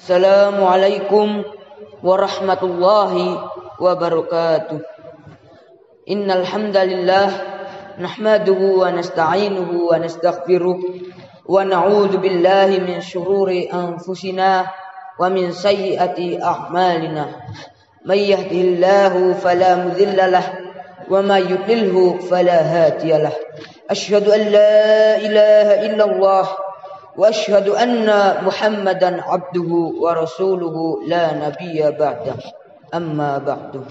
Assalamualaikum warahmatullahi wabarakatuh. Innal hamdalillah nahmaduhu wa nasta'inuhu wa nastaghfiruh wa na'udzu billahi min shururi anfusina wa min sayyiati a'malina. May yahdihillahu fala mudilla lahu wa may yudlilhu fala hadiya lahu. Asyhadu an la ilaha illallah wa asyhadu anna Muhammadan abduhu wa rasuluhu la nabiyya ba'dah. Amma ba'du.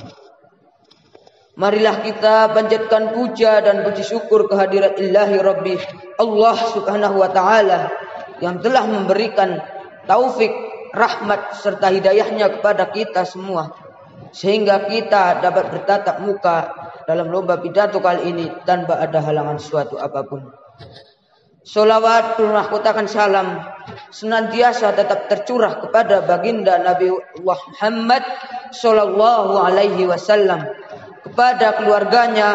Marilah kita panjatkan puja dan puji syukur kehadirat Ilahi Rabbi Allah Subhanahu wa taala yang telah memberikan taufik, rahmat serta hidayahnya kepada kita semua sehingga kita dapat bertatap muka dalam lomba pidato kali ini tanpa ada halangan suatu apapun. Salawat dan mahkutakan salam senantiasa tetap tercurah kepada baginda Nabi Allah Muhammad sallallahu alaihi wasallam, kepada keluarganya,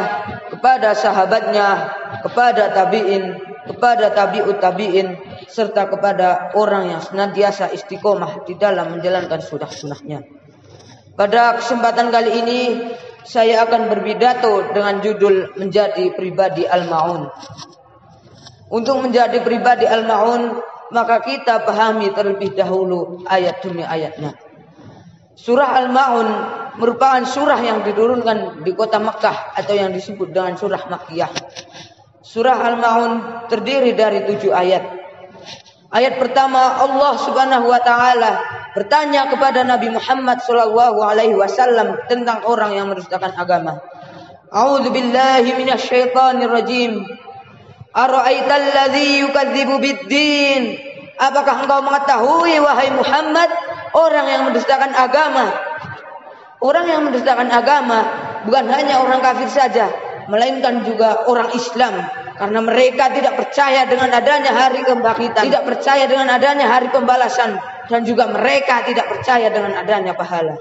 kepada sahabatnya, kepada tabi'in, kepada tabi'ut tabi'in, serta kepada orang yang senantiasa istiqomah di dalam menjalankan sunnah-sunnahnya. Pada kesempatan kali ini saya akan berpidato dengan judul menjadi pribadi al-ma'un. Untuk menjadi pribadi al-ma'un, maka kita pahami terlebih dahulu ayat demi ayatnya. Surah Al-Ma'un merupakan surah yang diturunkan di kota Makkah atau yang disebut dengan surah Makkiyah. Surah Al-Ma'un terdiri dari 7 ayat. Ayat pertama, Allah Subhanahu wa taala bertanya kepada Nabi Muhammad sallallahu alaihi wasallam tentang orang yang mendustakan agama. A'udzu billahi minasyaitonir rajim. Ara'aital ladzi yukadzibu bid-din? Apakah engkau mengetahui wahai Muhammad orang yang mendustakan agama? Orang yang mendustakan agama bukan hanya orang kafir saja, melainkan juga orang Islam, karena mereka tidak percaya dengan adanya hari kebangkitan, tidak percaya dengan adanya hari pembalasan, dan juga mereka tidak percaya dengan adanya pahala.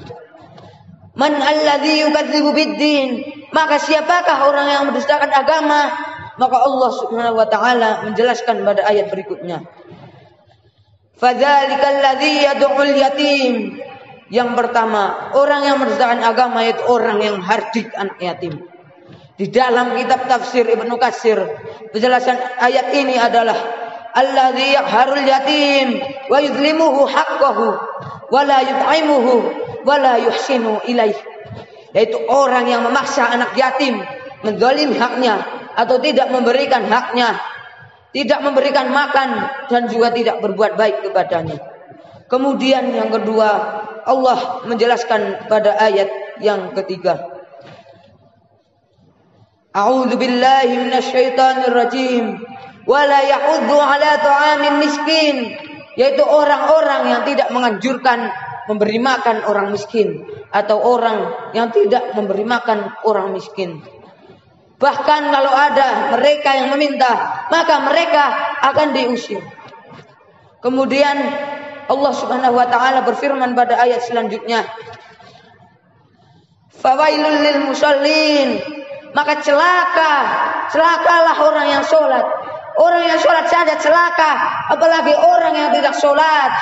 Man alladzi yukadzibu bid-din? Maka siapakah orang yang mendustakan agama? Maka Allah Subhanahu wa taala menjelaskan pada ayat berikutnya. Fadzalikal ladzi yad'ul yatim. Yang pertama, orang yang mendustakan agama yaitu orang yang hardik anak yatim. Di dalam kitab tafsir Ibnu Katsir, penjelasan ayat ini adalah alladzi yaqharul yatim wa yuzlimuhu haqqahu wa la yut'imuhu wa la yuhsinu ilaih. Yaitu orang yang memaksa anak yatim, menzalimi haknya atau tidak memberikan haknya, tidak memberikan makan dan juga tidak berbuat baik kepadanya. Kemudian yang kedua, Allah menjelaskan pada ayat yang ketiga. A'udzu billahi minasyaitonir rajim. Wa la yahuddu 'ala ta'amil miskin, yaitu orang-orang yang tidak menganjurkan memberi makan orang miskin atau orang yang tidak memberi makan orang miskin. Bahkan kalau ada mereka yang meminta, maka mereka akan diusir. Kemudian Allah Subhanahu wa taala berfirman pada ayat selanjutnya, fawailul lil musallin, maka celakalah orang yang sholat. Orang yang sholat saja celaka, apalagi orang yang tidak sholat.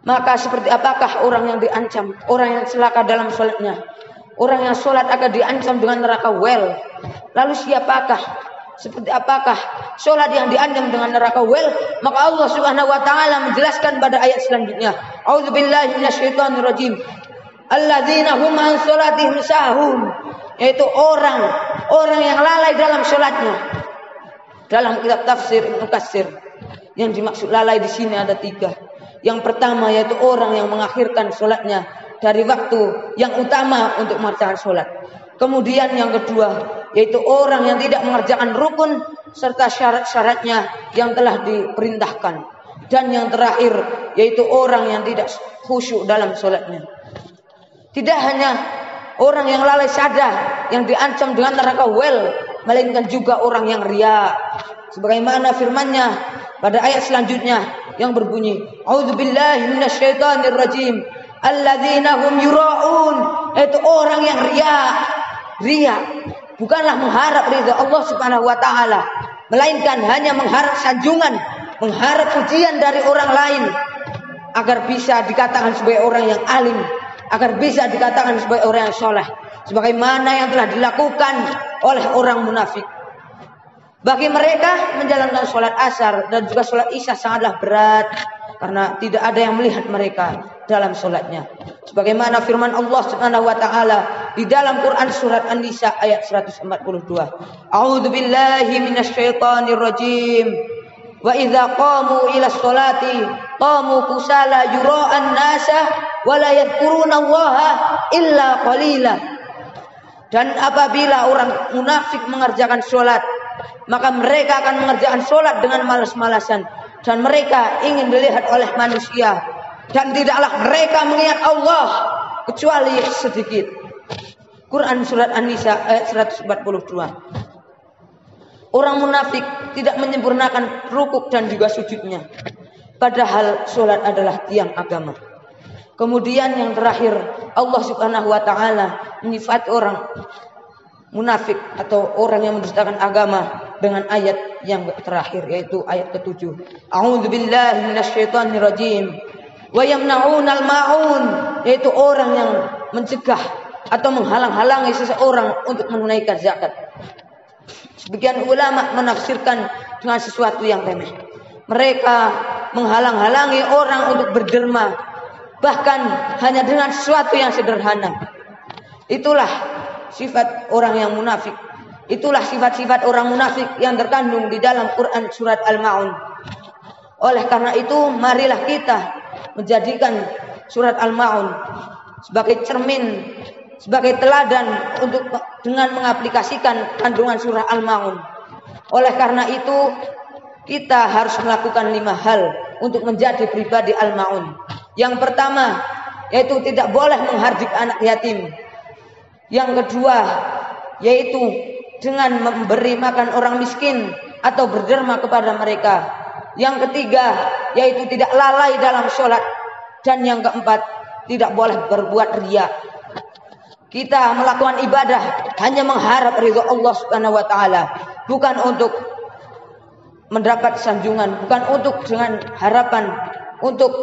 Maka seperti apakah orang yang diancam, orang yang celaka dalam sholatnya? Orang yang sholat akan diancam dengan neraka wel. Lalu siapakah? Seperti apakah sholat yang diancam dengan neraka wel? Maka Allah Subhanahu wa taala menjelaskan pada ayat selanjutnya. A'udzu billahi minasyaitonir rajim. Alladzina hum an sholatihim sahun, yaitu orang yang lalai dalam sholatnya. Dalam kitab tafsir Ibnu Katsir, yang dimaksud lalai di sini ada 3. Yang pertama yaitu orang yang mengakhirkan sholatnya dari waktu yang utama untuk mengerjakan sholat. Kemudian yang kedua yaitu orang yang tidak mengerjakan rukun serta syarat-syaratnya yang telah diperintahkan. Dan yang terakhir yaitu orang yang tidak khusyuk dalam sholatnya. Tidak hanya orang yang lalai saja yang diancam dengan neraka wel, melainkan juga orang yang riya. Sebagaimana firman-Nya pada ayat selanjutnya yang berbunyi, A'udzubillahi minasyaitonir rajim. Alladzina hum yura'un, itu orang yang riya. Riya bukanlah mengharap ridha Allah Subhanahu wa taala, melainkan hanya mengharap sanjungan, mengharap pujian dari orang lain. agar bisa dikatakan sebagai orang yang alim, agar bisa dikatakan sebagai orang yang soleh, sebagaimana yang telah dilakukan oleh orang munafik. Bagi mereka menjalankan sholat asar dan juga sholat isya sangatlah berat, karena tidak ada yang melihat mereka dalam sholatnya. Sebagaimana firman Allah Subhanahu wa taala di dalam Quran surat An-Nisa ayat 142. A'udzu billahi minasyaitonir rajim. Wa idza qamu ila sholati qamu kusala yura'an nasa wa la yadhkurunallaha illa qalila. Dan apabila orang munafik mengerjakan sholat, maka mereka akan mengerjakan sholat dengan malas-malasan, dan mereka ingin dilihat oleh manusia, dan tidaklah mereka mengingat Allah kecuali sedikit. Quran surat An-Nisa ayat 142. Orang munafik tidak menyempurnakan rukuk dan juga sujudnya, padahal sholat adalah tiang agama. Kemudian yang terakhir, Allah Subhanahu wa taala menyifat orang munafik atau orang yang mendustakan agama dengan ayat yang terakhir, yaitu ayat ke-7. A'udzu billahi minasyaitonir rajim. Wa yamna'unal ma'un, yaitu orang yang mencegah atau menghalang-halangi seseorang untuk menunaikan zakat. Sebagian ulama menafsirkan dengan sesuatu yang remeh. Mereka menghalang-halangi orang untuk berderma, bahkan hanya dengan sesuatu yang sederhana. Itulah sifat orang yang munafik. Itulah sifat-sifat orang munafik yang terkandung di dalam Quran surat Al-Ma'un. Oleh karena itu, marilah kita menjadikan surat Al-Ma'un sebagai cermin, sebagai teladan untuk dengan mengaplikasikan kandungan surah Al-Ma'un. Oleh karena itu, kita harus melakukan 5 hal untuk menjadi pribadi Al-Ma'un. Yang pertama, yaitu tidak boleh menghardik anak yatim. Yang kedua, yaitu dengan memberi makan orang miskin atau berderma kepada mereka. Yang ketiga, yaitu tidak lalai dalam sholat. Dan yang keempat, tidak boleh berbuat riya. Kita melakukan ibadah hanya mengharap ridho Allah Subhanahu wa taala, bukan untuk mendapat sanjungan, bukan untuk dengan harapan untuk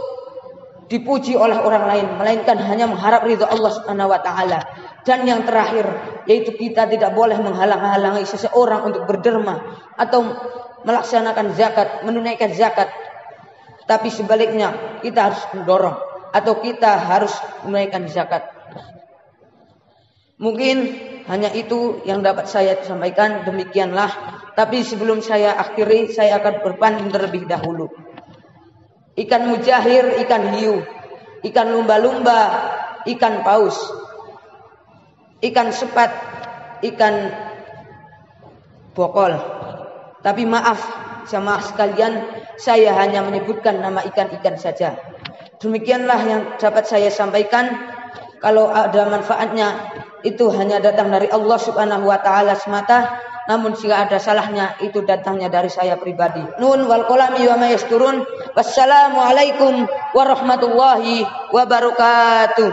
dipuji oleh orang lain, melainkan hanya mengharap ridho Allah Subhanahu wa taala. Dan yang terakhir, yaitu kita tidak boleh menghalang-halangi seseorang untuk berderma atau melaksanakan zakat, menunaikan zakat. Tapi sebaliknya, kita harus mendorong atau kita harus menunaikan zakat. Mungkin hanya itu yang dapat saya sampaikan, demikianlah. Tapi sebelum saya akhiri, saya akan berpantun terlebih dahulu. Ikan mujahir, ikan hiu, ikan lumba-lumba, ikan paus, ikan sepat, ikan bokol. Tapi maaf, jamaah sekalian, saya hanya menyebutkan nama ikan-ikan saja. Demikianlah yang dapat saya sampaikan. Kalau ada manfaatnya, itu hanya datang dari Allah Subhanahu wa taala semata. Namun jika ada salahnya, itu datangnya dari saya pribadi. Nun wal qalami wa ma yasturun. Wassalamualaikum warahmatullahi wabarakatuh.